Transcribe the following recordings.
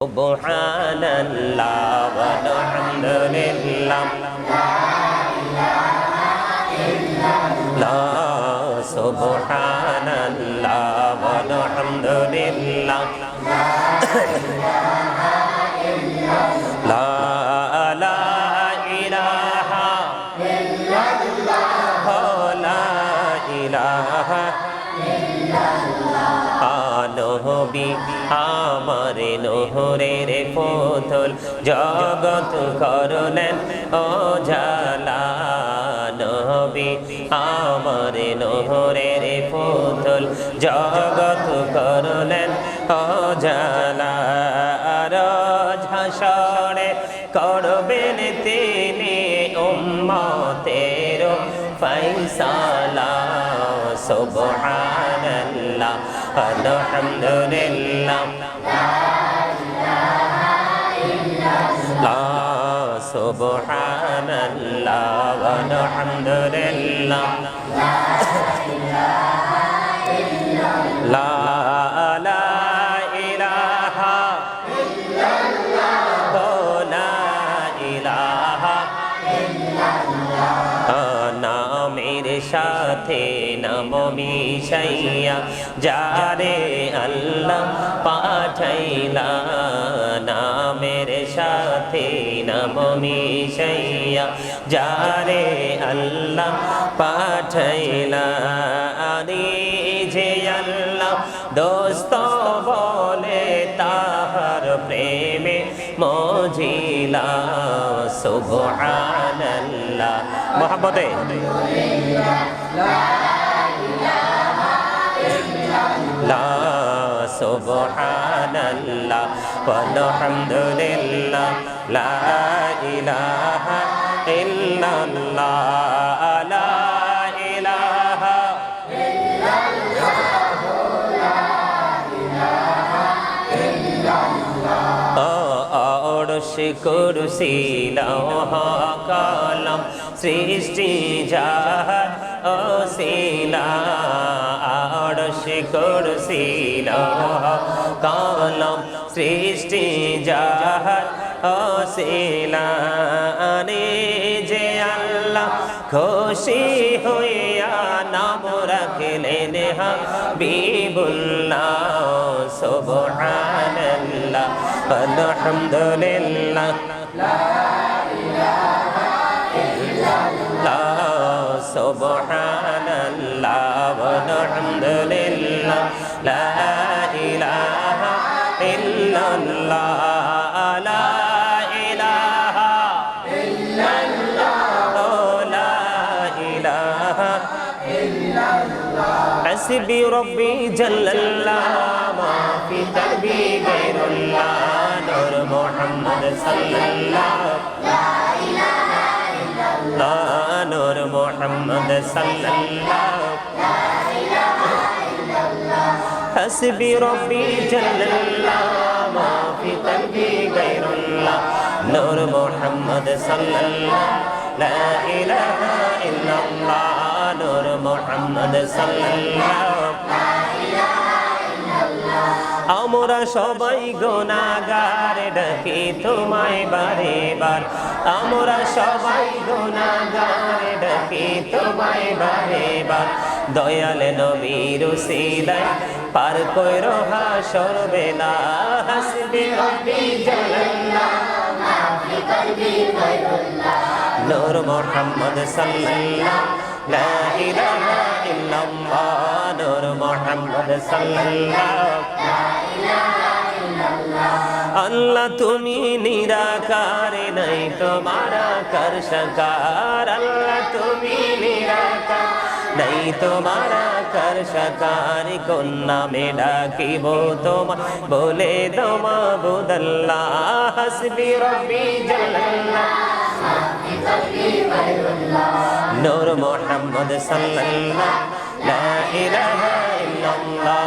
Subhanallah walhamdulillah La subhanallah walhamdulillah La ilaha illallah La ilaha নবী আমার নহরের পুতুল জগৎ করলেন উজালা নবী আমার নহরের পুতুল জগৎ করলেন উজালা রোজ হাসরে করবেন তিনি উম্মতের ফয়সালা সুবহানাল্লাহ আলহামদুলিল্লাহ লা সুবহানাল্লাহ আলহামদুলিল্লাহ লা ইলাহা ইল্লাল্লাহ লা ইলাহা নামের সাথে নাম মিশাইয়া যারে আল্লাহ পাঠাইলা নামের সাথে নাম মিশাইয়া যারে আল্লাহ পাঠাইলা আরে যে আল্লাহ দোস্ত বলে তাহার প্রেমে মজিলা সুবহানাল্লাহ মোহাম্মদে লা সুবহানাল্লাহ ওয়ালহামদুলিল্লাহ লা ইলাহা ইল্লাল্লাহ লা ইলাহা আরশে কুরসি লৌহ কলম সৃষ্টি যাহার ওসিলা আরশে কুরসি লৌহ কলম সৃষ্টি যাহার ওসিলা আনে যে আল্লাহ খুশি হইয়া নাম রাখলেন হাবিবুল্লাহ সুবহানাল্লাহ আলহামদুলিল্লাহ লা ইলাহা ইল্লাল্লাহ সুবহানাল্লাহ আলহামদুলিল্লাহ লা ইলাহা ইল্লাল্লাহ লা ইলাহা ইল্লাল্লাহ লা ইলাহা ইল্লাল্লাহ হাসবি রব্বি জাল্লাল্লাহ মা ফি কলবি গায়রুল্লাহ নূর মুহাম্মদ সাল্লাল্লাহ লা ইলাহা ইল্লাল্লাহ নূর মুহাম্মদ সাল্লাল্লাহ লা ইলাহা ইল্লাল্লাহ হাসবি রব্বি জাল্লাল্লাহ মা ফি কলবি গায়রুল্লাহ নূর মুহাম্মদ সাল্লাল্লাহ লা ইলাহা ইল্লাল্লাহ নূর মুহাম্মদ সাল্লাল্লাহ লা ইলাহা ইল্লাল্লাহ আমরা সবাই গুনাহগার ডাকি তোমায় বারে বার আমরা সবাই গুনাহগার ডাকি তোমায় বারে বার দয়াল নবীর উসিলায় পার কইরো হাসর বেলা হাসবি রব্বি জাল্লাল্লাহ মা ফি কলবি গায়রুল্লাহ নূর মুহাম্মদ সাল্লাল্লাহ লা ইলাহা ইল্লাল্লাহ নূর মুহাম্মদ সাল্লাল্লাহ লা ইলাহা ইল্লাল্লাহ আল্লাহ তুমি নিরাকার নাই তোমার কর সাকার আল্লাহ তুমি নিরাকার নাই তোমার কর সাকার কোন নামে ডাকিব তোমার বলে দো মাবুদাল্লাহ হাসবি রব্বি জাল্লাল্লাহ নূর মুহাম্মদ সাল্লাল্লাহ লা ইলাহা ইল্লাল্লাহ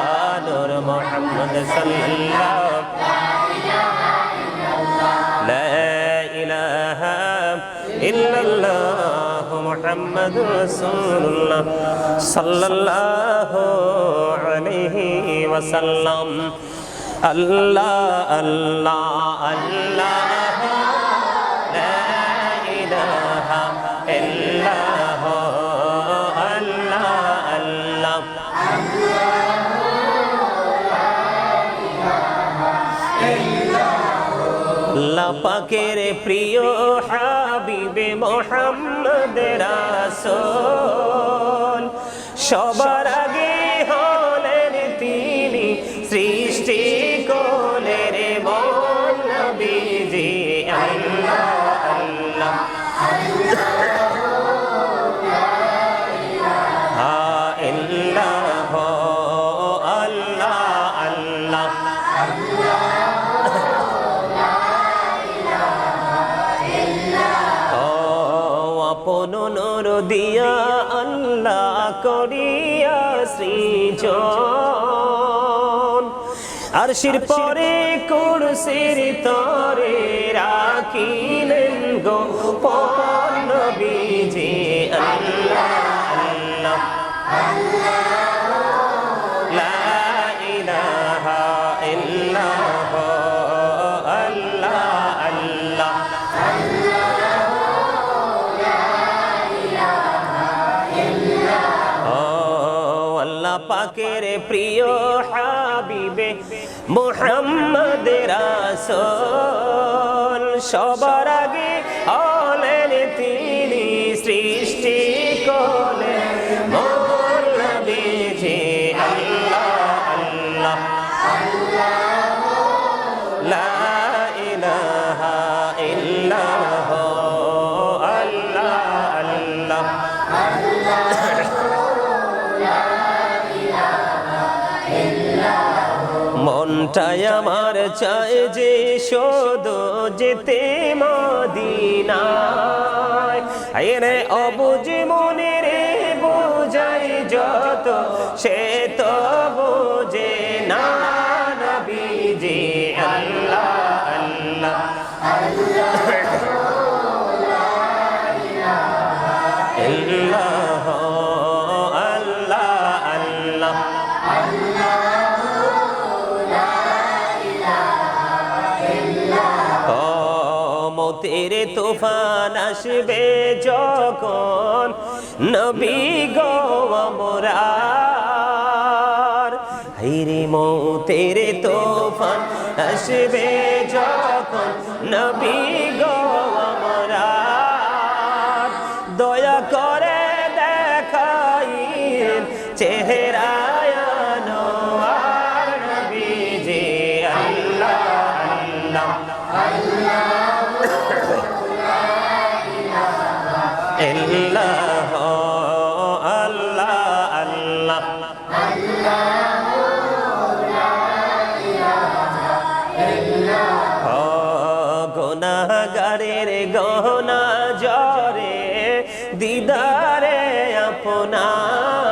নূর মুহাম্মদ সাল্লাল্লাহ লা ইলাহা ইল্লাল্লাহ মুহাম্মাদুর রাসূলুল্লাহ সাল্লাল্লাহু আলাইহি ওয়াসাল্লাম আল্লাহ আল্লাহ আল্লাহ লা ইলাহা ইল্লাল্লাহ আল্লাহ আল্লাহ আল্লাহ পাকের প্রিয় হাবিবে মুহাম্মদ রাসূল সবার আগে হলেন তিনি সৃষ্টি কোলের মন নবীজি আল্লাহ আল্লাহ ইল্লাল্লাহ আল্লাহ আল্লাহ আপন নূর দিয়া আল্লাহ করিয়া সৃজন আরশির পরে কুরসির তরে রাখিলেন গোপন নবীজি আল্লাহ আল্লাহ লা ইলাহা ইল্লাল্লাহ আল্লাহ আল্লাহ পাকের প্রিয় হাবিবে মুহাম্মদ রাসূল সবার আগে হলেন তিনি সৃষ্টি কোলের মন নবীজি আল্লাহ আল্লাহ লা ইলাহা ইল্লাল্লাহ আল্লাহ আল্লাহ মনটাই আমার চায় যে শুধু যেতে মদিনায় আরে অবুঝ মনে রে বোঝাই যত সে তো বোঝে না নবীজি আল্লাহ আল্লাহ ইল্লাল্লাহ আল্লাহ আল্লাহ মৌতের তুফান আসবে যখন নবী গো আমরার হায়রে মৌতের তুফান আসবে যখন নবী গো আমরার দয়া করে দেখাইন চেহারা আনোয়ার নবীজি আল্লাহ আল্লাহ ইল্লাল্লাহ আল্লাহ আল্লাহ গুনাহগারের গহনা জরে দিদারে আপনার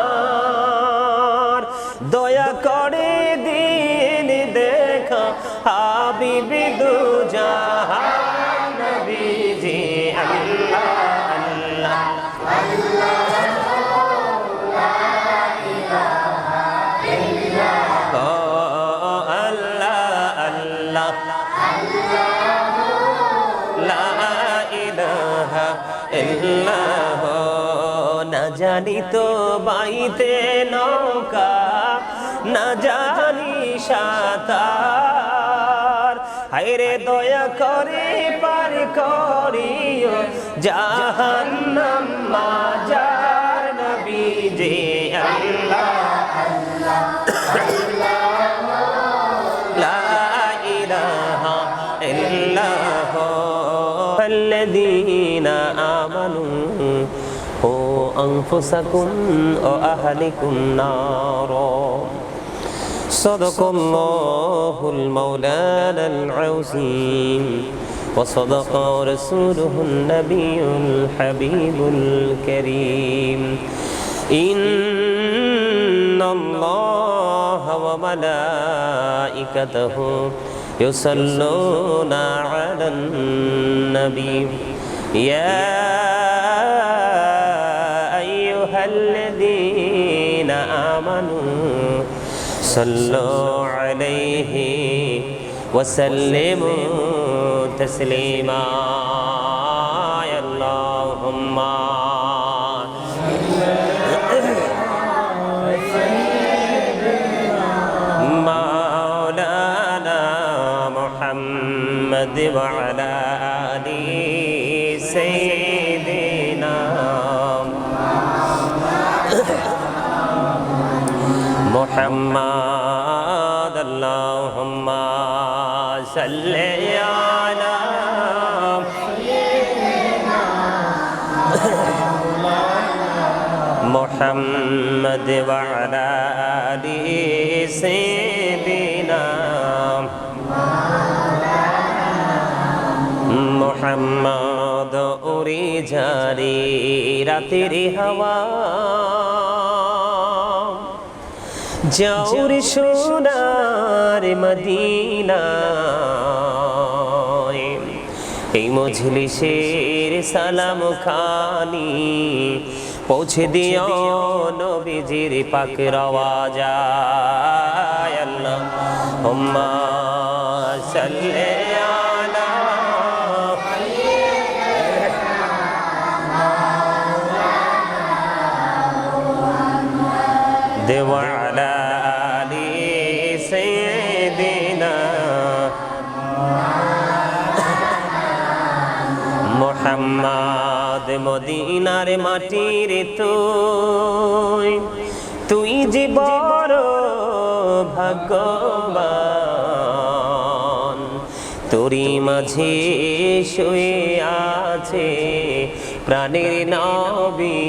দয়া করে দিন দেখা হাবিবি দুজাহান নবীজি আল্লাহ আল্লাহ না জানি তো বাইতে নৌকা না জানি সাঁতার হায়রে দয়া করে পার করিও জাহান্নাম মাজার নবীজি আল্লাহ লা ইলাহা ইল্লাল্লাহ الذين آمنوا قوا أنفسكم وأهلكم نارا صدق الله المولانا العظيم وصدق رسوله النبي الحبيب الكريم إن الله وملائكته يصلون على النبي يا أيها الذين آمنوا صلوا عليه وسلموا تسليما اللهم مولانا محمد وعلى آل سيدنا محمد اللهم صل على محمد وعلى آل سيدنا محمد উড়ে যারে রাতের হাওয়া যাও রে সোনার মদিনা এই মজলিসের সালাম খানি পৌঁছে দিও নবীজির পাক রওয়াজায় আল্লাহুম্মা সাল্লি আলা ওয়া আলা আলি সাইয়্যিদিনা মুহাম্মদ মদিনার মাটির তুই যে বড় ভাগ্যবান তোরি মাঝে শুয়ে আছে প্রাণের নবী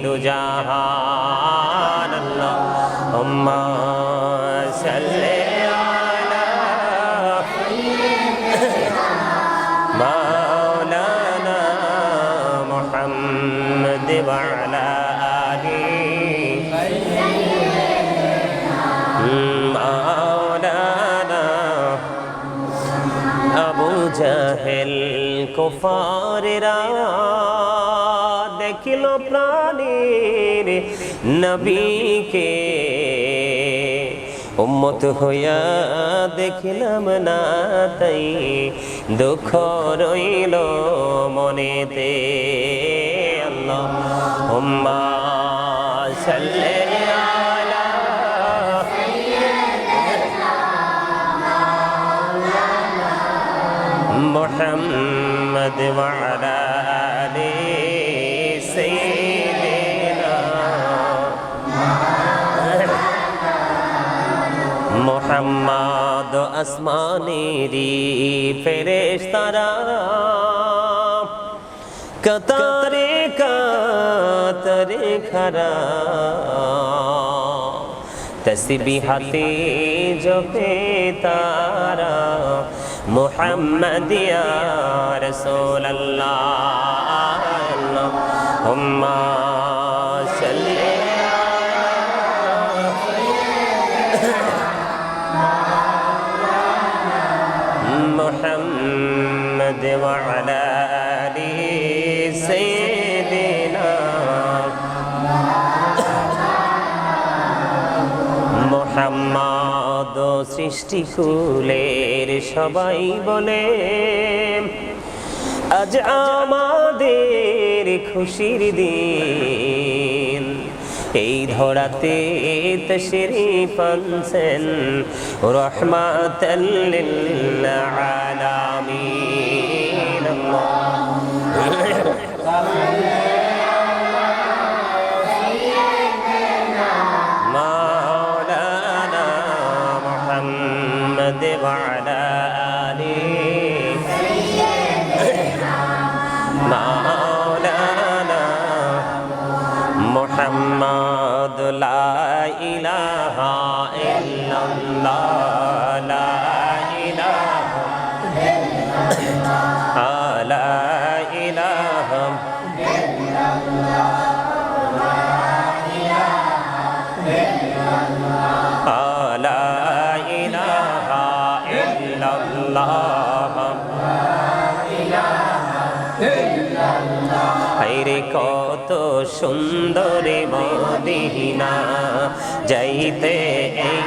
দু জাহান আল্লাহুম্মা সাল্লি আলা মাওলানা মুহাম্মদ ওয়া আলা আলি মাওলানা আবু জাহেল কুফারেরা দেখিল প্রাণের নবীকে উম্মত হইয়া দেখিলাম না তাই দুঃখ রইল মনেতে আল্লাহুম্মা সাল্লি আলা মুহাম্মদ ওয়া আলা আলি সাইয়্যিদিনা মুহাম্মদ আসমানেরি ফেরেশতারা কাতারে কাতারে খারা তসবিহাতে জপে তারা মুহাম্মদ ইয়া রাসূলুল্লাহ আল্লাহুম্মা সাল্লি محمد وعلى آل سيدنا محمد সৃষ্টি কুলের সবাই বলে আজ আমাদের খুশির দিন এই ধরাতে তশরীফ আনছেন রাহমাতাল লিল আলামিন মাওলানা মুহাম্মদ ওয়া আলা আলি মাওলানা মুহাম্মদ লা ইলাহা ইল্লাল্লাহ লা ইলাহা ইল্লাল্লাহ লা ইলাহা ইল্লাল্লাহ লা ইলাহা ইল্লাল্লাহ হায়রে কত সুন্দর মদিনা যাইতে এই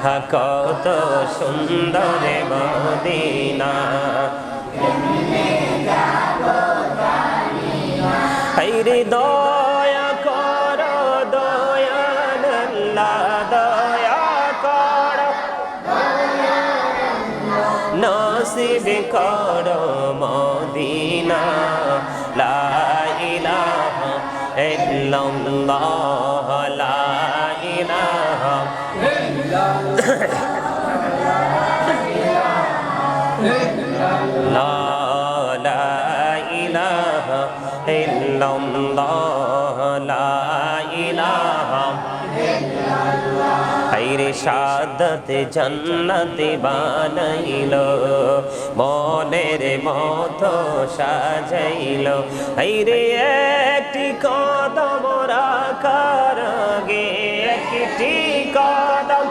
কত সুন্দর মদিনা হায়রে দয়া কর দয়াল আল্লাহ দয়া কর নসিব কর মদিনা লা ইলাহা ইল্লাল্লাহ লা ইলাহা লা ইলাহা ইল্লাল্লাহ লা ইলাহা হায়রে শাহাদাত জান্নাত বানাইলো মনের মতো সাজাইলো হায়রে একটি কদম রাখার আগে একটি কদম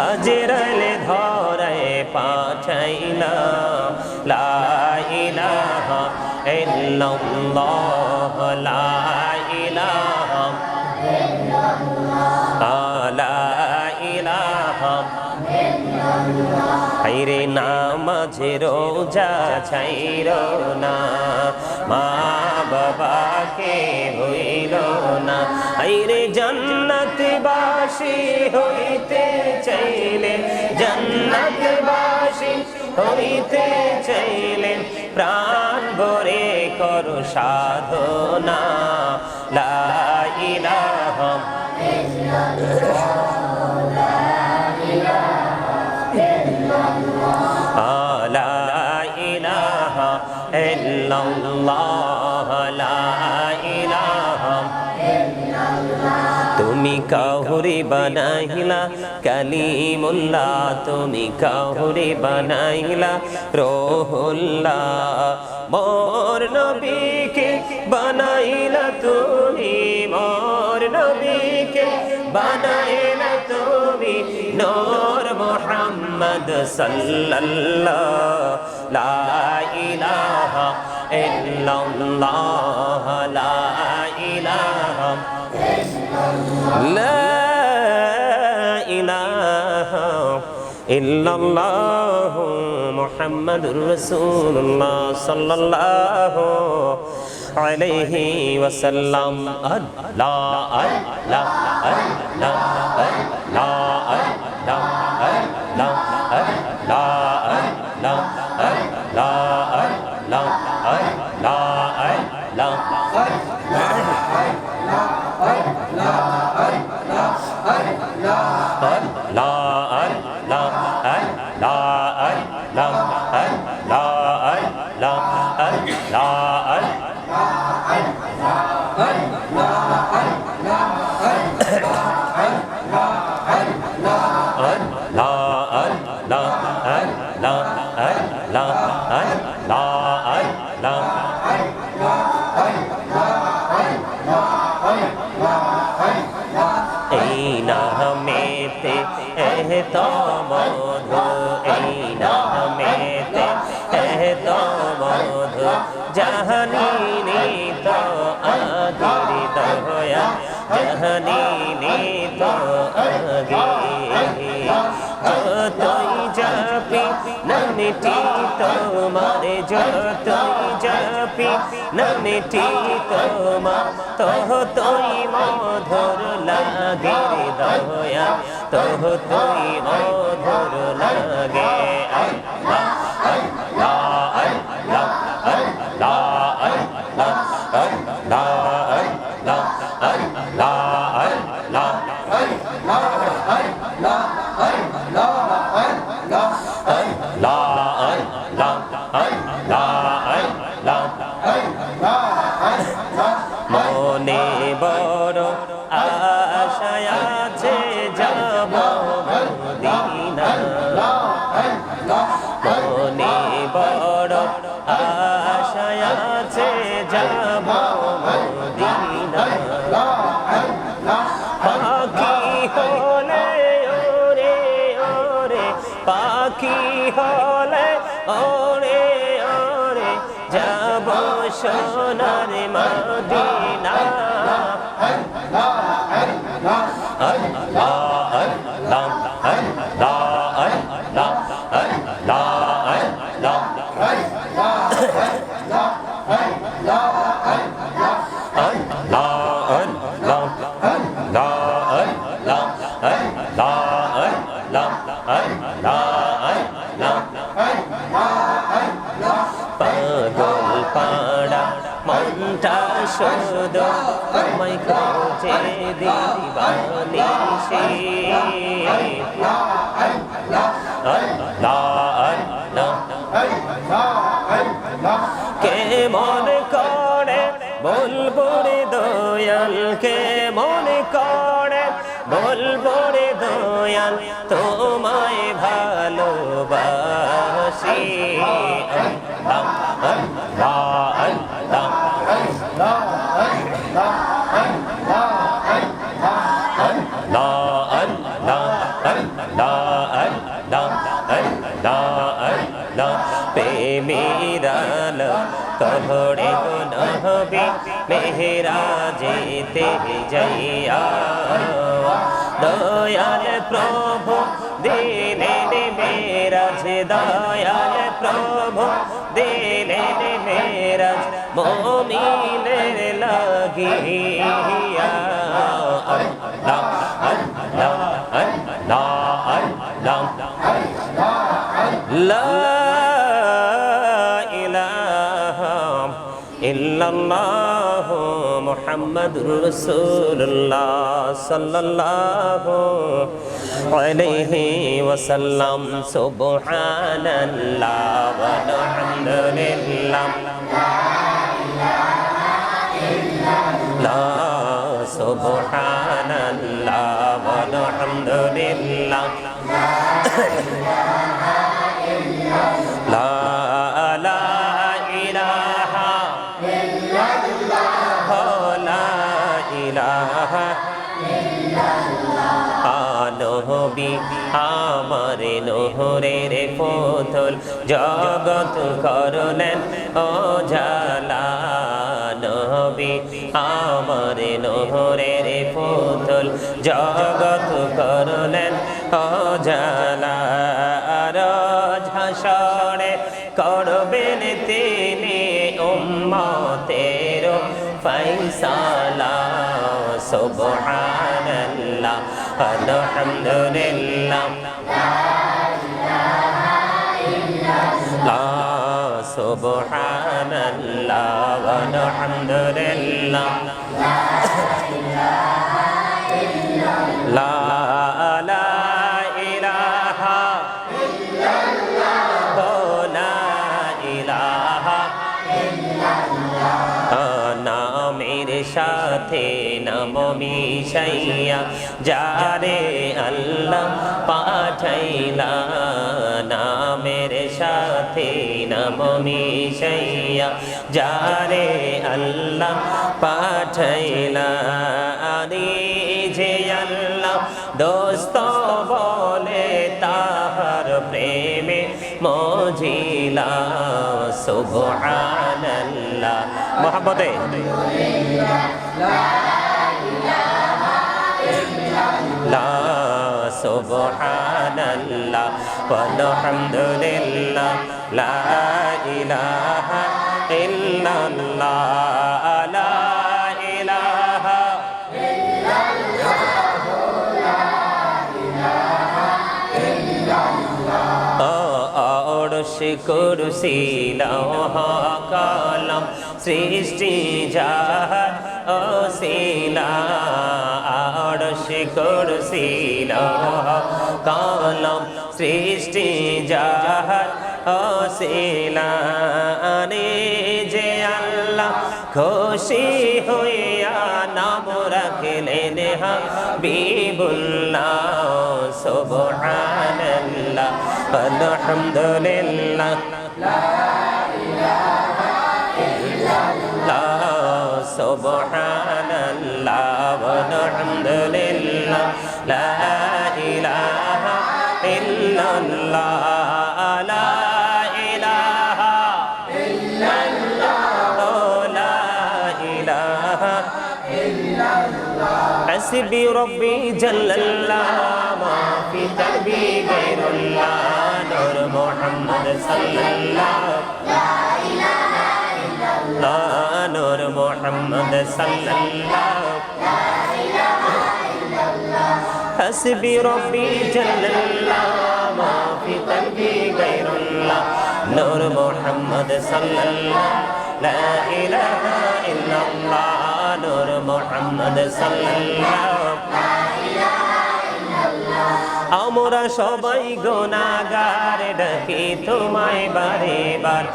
আজরাইল ধরায় পাঠাইলা লা ইলাহা ইল্লাল্লাহ লা ইলাহা লা ইলাহা হায়রে নামাজ রোজা ছাইরো না মা বাবাকে ভুইল না হায়রে জান্নাতবাসী হইতে চাইলে জান্নাতবাসী হইতে চাইলে প্রাণ ভরে করো সাধনা লা ইলাহা লা ইলাহা ইল্লাল্লাহ লা ইলাহা তুমি কাহুরি বানাইলা কালিমুল্লাহ তুমি কাহুরি বানাইলা রূহুল্লাহ মোর নবীকে বানাইলা তুমি মোর নবীকে বানাইলা তুমি নূর মুহাম্মদ সাল্লাল্লাহ লা ইলাহা ইল্লাল্লাহ লা ইলাহা লা ইলাহা ইল্লাল্লাহ মুহাম্মাদুর রাসূলুল্লাহ সাল্লাল্লাহু আলাইহি ওয়াসাল্লাম আল্লাহ আল্লাহ আল্লাহ আল্লাহ আল্লাহ আল্লাহ আল্লাহ আল্লাহ আল্লাহ আল্লাহ আল্লাহ এই নামেতে এত মধু এই নামেতে এত মধু জাহানি তো আগে দয়া জাহানি তো আগে যতই জাপি নামটি তোমার যতই জাপি নামটি তোমার ততই মধুর লাগে দয়া ততই মধুর লাগে আল্লাহ আল্লাহ আল্লাহ আল্লাহ আল্লাহ আল্লাহ আল্লাহ মনে বড় আশায় আছে যাব মদিনা মনে বড় আশায় আছে যাব মদিনা পাখি হলে ওরে ওরে পাখি হলে ওরে ওরে যাব সোনার মদিনা পাগল পাড়া মনটা শুধু তোমায় খোঁজে দিবানিশি কে মনে করে বলবো রে দয়াল কে মনে করে বলবো রে দয়াল তোমায় ভালোবাসি প্রেমিরাল কবরে গুনহবি মেহরা যেতে যাইয়া দয়াল প্রভু দিলেন মেরাজ দয়াল প্রভু দিলেন মেরাজ মুমিনের লাগিয়া আল্লাহ আল্লাহ আল্লাহ আল্লাহ লা ইলাহা ইল্লাল্লাহ মুহাম্মাদুর রাসূলুল্লাহ সাল্লাল্লাহু আলাইহি ওয়াসাল্লাম সুবহানাল্লাহ ওয়ালহামদুলিল্লাহ লা সুবহানাল্লাহ ওয়ালহামদুলিল্লাহ লা ইলাহা ইল্লাল্লাহ লা ইলাহা নবী আমার নহরের পুতুল জগৎ করলেন উজালা নবী আমার নহরের পুতুল জগৎ করলেন উজালা রোজ হাসরে করবেন তিনি উম্মতের ফয়সালা সুবহানাল্লাহ আলহামদুলিল্লাহ লা সুবহানাল্লাহ আলহামদুলিল্লাহ লা ইলাহা ইল্লাল্লাহ লা ইলাহা নামের সাথে নাম মিশাইয়া যারে আল্লাহ পাঠাইলা নামের সাথে নাম মিশাইয়া যারে আল্লাহ পাঠাইলা আরে যে আল্লাহ দোস্ত বলে তাহার প্রেমে মজিলা সুবহানাল্লাহ মোহাম্মদে লা সুবহানাল্লাহ ওয়ালহামদুলিল্লাহ লা ইলাহা ইল্লাল্লাহ লা ইলাহা আরশ কুরসি লৌহ কলম সৃষ্টি যাহার ওসিলা আরশ কুরসি লৌহ কলম সৃষ্টি যাহার ওসিলা রে যে আল্লাহ খুশি হইয়া নাম রাখলেন হাবিবুল্লাহ সুবহানাল্লাহ আলহামদুলিল্লাহ লা ইলাহা ইল্লাল্লাহ সুবহানাল্লাহ আলহামদুলিল্লাহ লা ইলাহা ইল্লাল্লাহ লা ইলাহা ইল্লাল্লাহ লা ইলাহা ইল্লাল্লাহ حسبي ربي جل الله ما في قلبي غير الله نور محمد صلى الله لا إله إلا الله نور محمد صلى الله لا إله إلا الله حسبي ربي جل الله ما في قلبي غير الله نور محمد صلى الله لا إله إلا الله نور محمد صلى الله لا إله إلا الله আমরা সবাই গুনাহগার ডাকি তোমায় বারে বার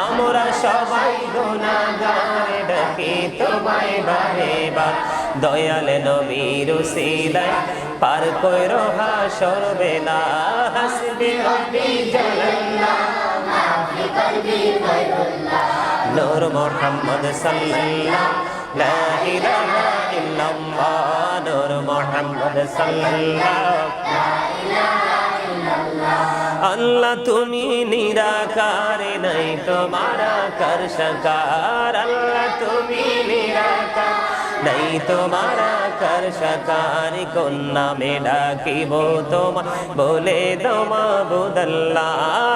আমরা সবাই গুনাহগার ডাকি তোমায় বারে বার দয়াল নবীর উসিলায় পার কইরো হাসর বেলা হাসবি রব্বি জাল্লাল্লাহ মা ফি কলবি গায়রুল্লাহ নূর মুহাম্মদ সাল্লাল্লাহ লা ইলাহা ইল্লাল্লাহ নূর মুহাম্মদ সাল্লাল্লাহ লা ইলাহা ইল্লাল্লাহ আল্লাহ তুমি নিরাকার নাই তোমার কর সাকার আল্লাহ তুমি নিরাকার নাই তোমার কর সাকার কোন নামে ডাকিব তোমা বলে দো মাবুদাল্লাহ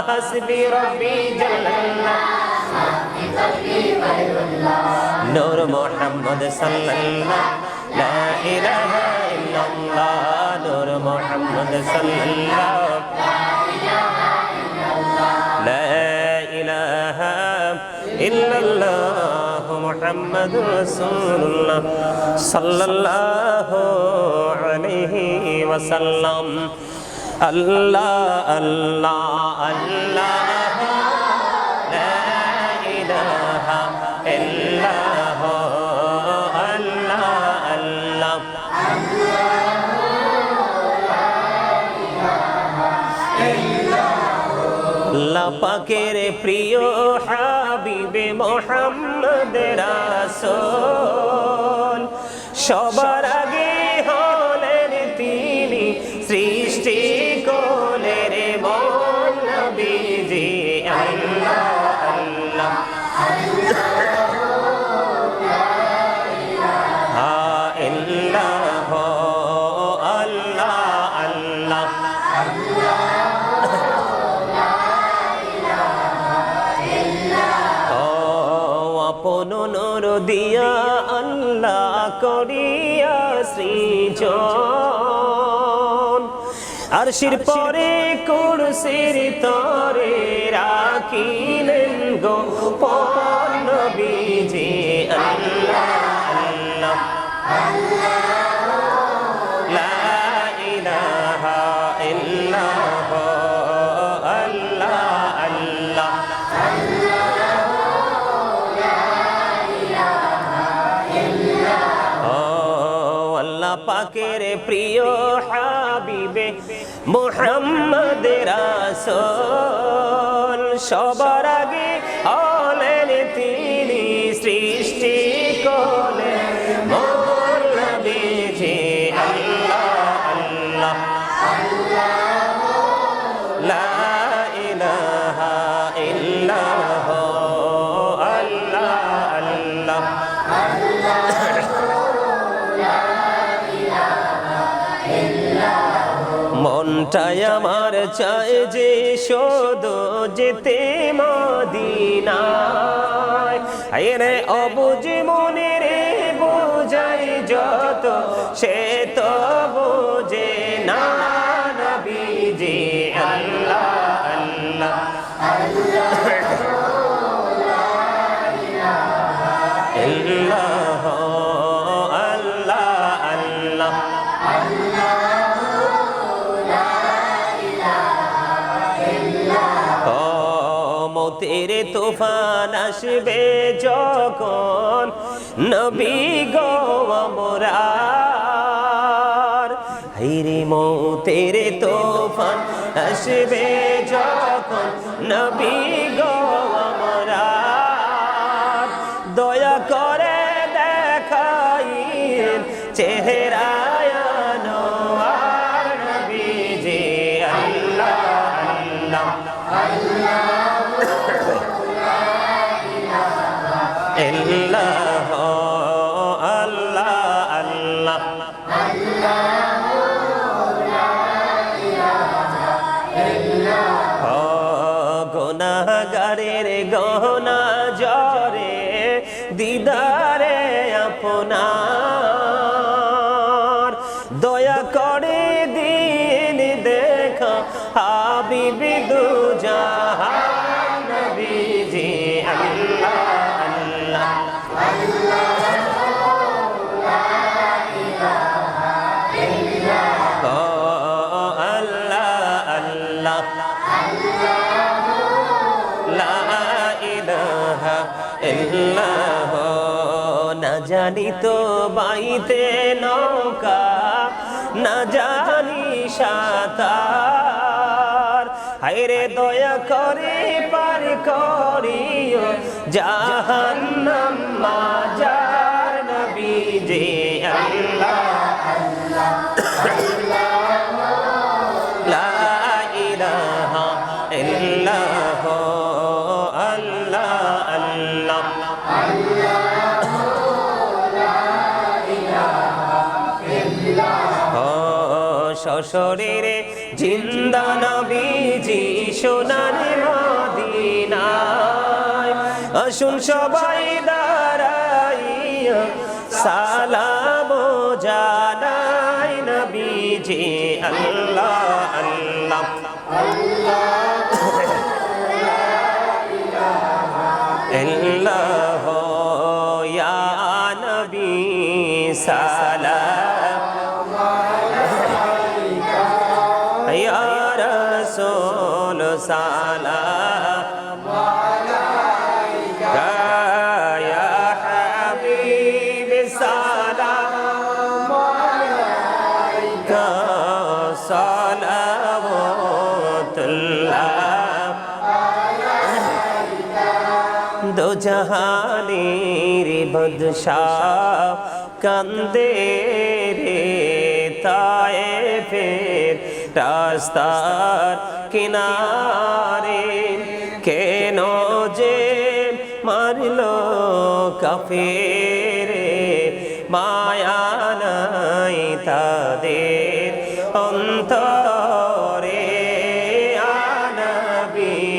হাসবি রব্বি জাল্লাল্লাহ মাফি কলবি গায়রুল্লাহ নূর মুহাম্মদ সাল্লাল্লাহ লা ইলাহা ইল্লাল্লাহ নূর মুহাম্মদ সাল্লাল্লাহ لا إله إلا الله محمد رسول الله صلى الله عليه وسلم الله الله الله لا إله إلا هو الله الله আল্লাহ পাকের প্রিয় হাবিবে মোহাম্মদ রাসূল সবার আগে হলেন তিনি সৃষ্টি কোলের মূল নবীজি আল্লাহ আল্লাহ ইল্লাল্লাহ আল্লাহ আল্লাহ আপন নূর দিয়া আল্লাহ করিয়া সৃজন আরশির পরে কুরসির তরে রাখিলেন গোপন নবীজি আল্লাহ আল্লাহ লা ইলাহা ইল্লাল্লাহ আল্লাহ আল্লাহ পাকের প্রিয় হাবিবে মুহাম্মদ রাসূল সবার আগে হলেন তিনি সৃষ্টি কোলের মূল নবীজি আল্লাহ আল্লাহ লা ইলাহা ইল্লাল্লাহ আল্লাহ আল্লাহ মনটাই আমার চায় যে শুধু যেতে মদিনায় আরে অবুঝ মনে রে বোঝাই যত সে তো বোঝে না নবীজি আল্লাহ আল্লাহ ইল্লাল্লাহ আল্লাহ আল্লাহ মতের তুফান আসবে যখন নবী গো আমরার হায়রে মতের তুফান আসবে যখন নবী গো আমরার দয়া করে দেখাইন চেহারা আনোয়ার নবীজি আল্লাহ আল্লাহ ইল্লাল্লাহ আল্লাহ আল্লাহ গুনাহগারের গহনা জরে দিদারে আপনার দয়া করে দিন দেখা হাবিবি দু জাহান নবীজি আল্লাহ আল্লাহ না জানি তো বাইতে নৌকা না জানি সাঁতার হায়রে দয়া করে পার করিও জাহান্নাম মাজার নবীজি আল্লাহ লা ইলাহা ইল্লাল্লাহ আল্লাহ আল্লাহ শরীরে জিন্দা নবীজি সোনার মদিনায় আসুন সবাই দাঁড়াইয়া সালাম জানাই নবীজি আল্লাহ আল্লাহ আল্লাহ ইয়া নবী সালাম ইয়া রাসূল সালাম আলাইকা ইয়া হাবিব সালাম আলাইকা সালাওয়াতুল্লাহ দো জাহানের বাদশাহ কান্দে রে তায়েফের রাস্তার কিনারে কেন যে মারলো কাফেরে মায়া নাই তাদের অন্তরে আনবী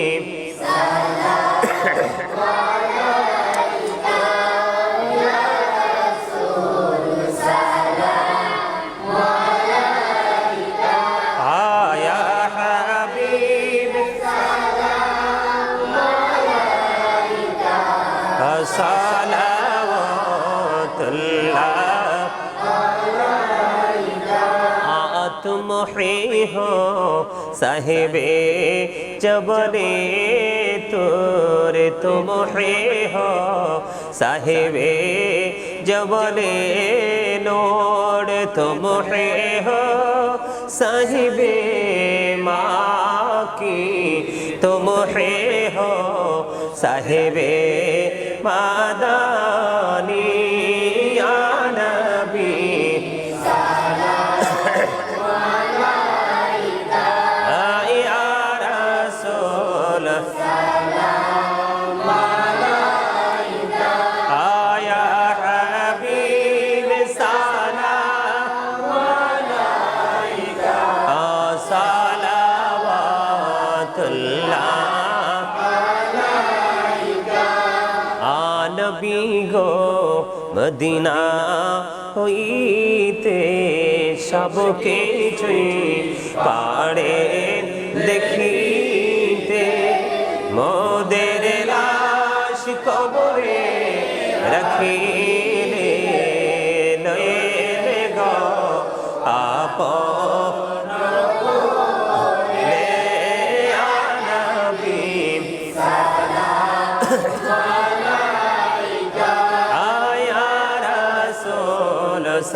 तुम ही हो साहिबे जबले तोर तुम ही हो साहिबे जबले नोर तुम ही हो साहिबे माँ की तुम ही हो साहिबे मादानी या नबी মদিনা হইতে সবকে পাড়ে দেখিতে মোদের লাশ কবরে রাখিলে লইলে গো আপন নবী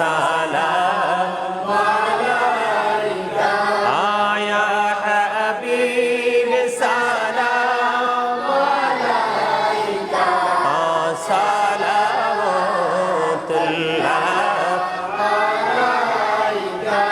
সালাম আলাইকা আয়া হাবিব সালাম আলাইকা সালাওয়াতুল্লাহ আলাইকা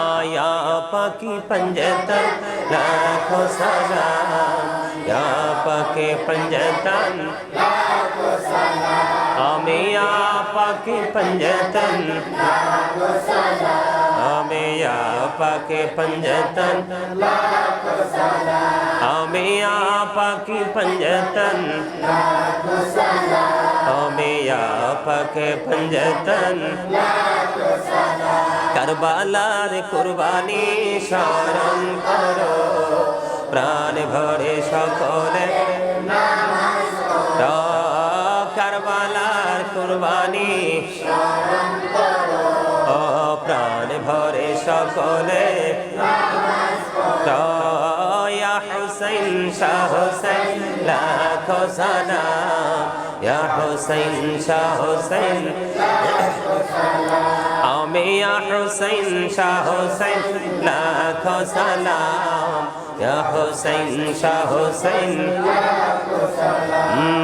আয়া পাকি पंजतन लाखों सलाम या पाके पंजतन लाखों सलाम हमें या पाके पंजतन लाखों सलाम हमें या पाके पंजतन लाखों सलाम हमें या आका की पंजतन या पाक पंजतन करबलार कुरबानी स्मरण करो प्राण भरे सकले करबलार कुरबानी प्राण भरे सकले या हुसैन शाह हुसैन लाखों सलाम या हुसैन शाह हुसैन या हुसैन शाह हुसैन लाखों सलाम या हुसैन शाह हुसैन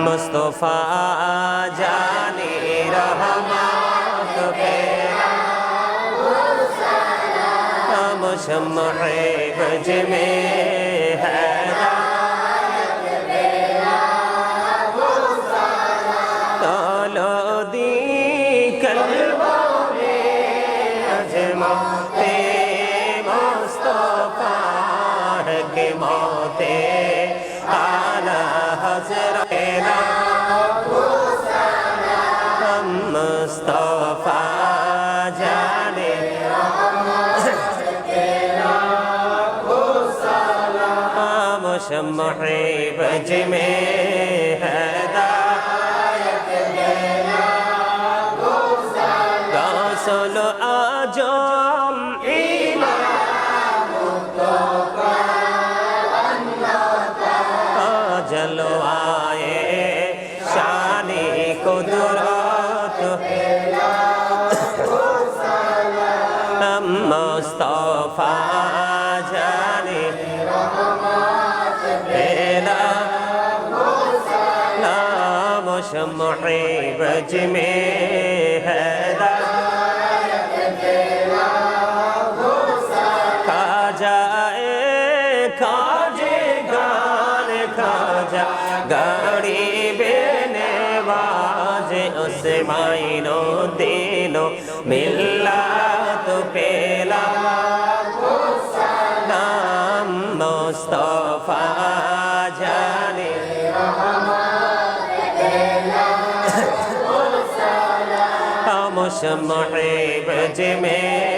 मुस्तफा जाने रहमत पेरा मुशम्मे बज में मुस्तफा जाने मुशम्मे बज में गौसल आजम जलवाए शानी कुदरत मुस्तफा जाने मुशम्मे बज में गाड़ी बेने बाजे उस मायनो दिनो मिला तो पेला नाम मुस्तफा जाने मुशम्मे बज में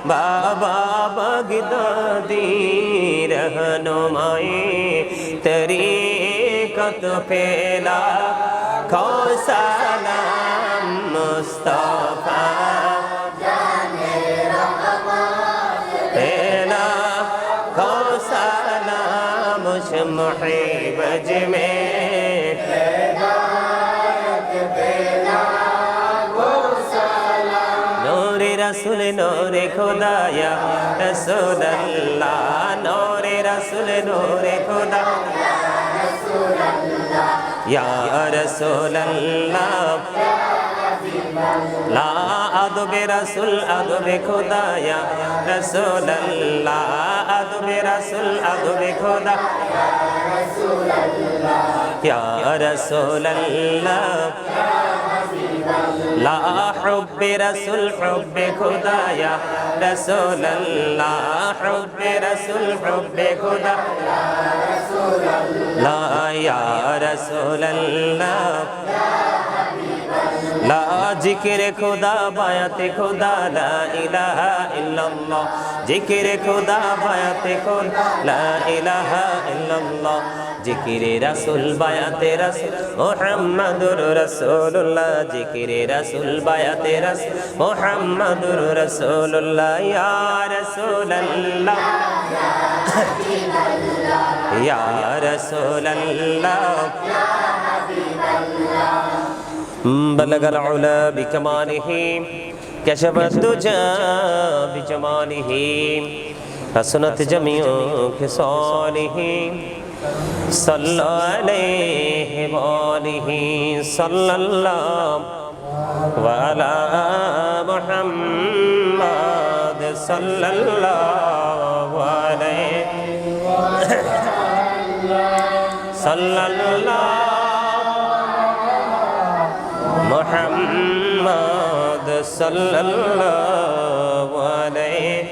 बाबा बगदादी रहनुमाई तरीक़त पेला खो सलाम मुस्तफा पेला खो सलाम मुशम्मे बज में रसूल नूरे खुदाया रसूल अल्लाह नूरे रसूल नूरे खुदा या रसूल अल्लाह ला अदब रसूल अदब खुदाया रसूल अल्लाह अदब रसूल अदब खुदा या रसूल अल्लाह ला हुब्बे रसूल हुब्बे खुदाया रसूल अल्लाह हुब्बे रसूल हुब्बे खुदा ला या रसूल अल्लाह ला जिक्र खुदा बायत खुदा ला इलाहा इल्लल्लाह जिक्र खुदा बायत खुदा ला इलाहा इल्लल्लाह जिक्र रसूल बायत रसूल मुहम्मदुर रसूलुल्लाह जिक्र रसूल बायत रसूल मुहम्मदुर रसूलुल्लाह या रसूल अल्लाह या रसूल अल्लाह बलगल उला बिकमालिही कशफत दुजा बिजमालिही हसनत जमीउ खिसालिही सल्लल्लाहु अलैहि वालिही सल्लल्लाहु अला मुहम्मद सल्लल्लाहु अलैहि सल्लल्लाहु محمد صلى الله عليه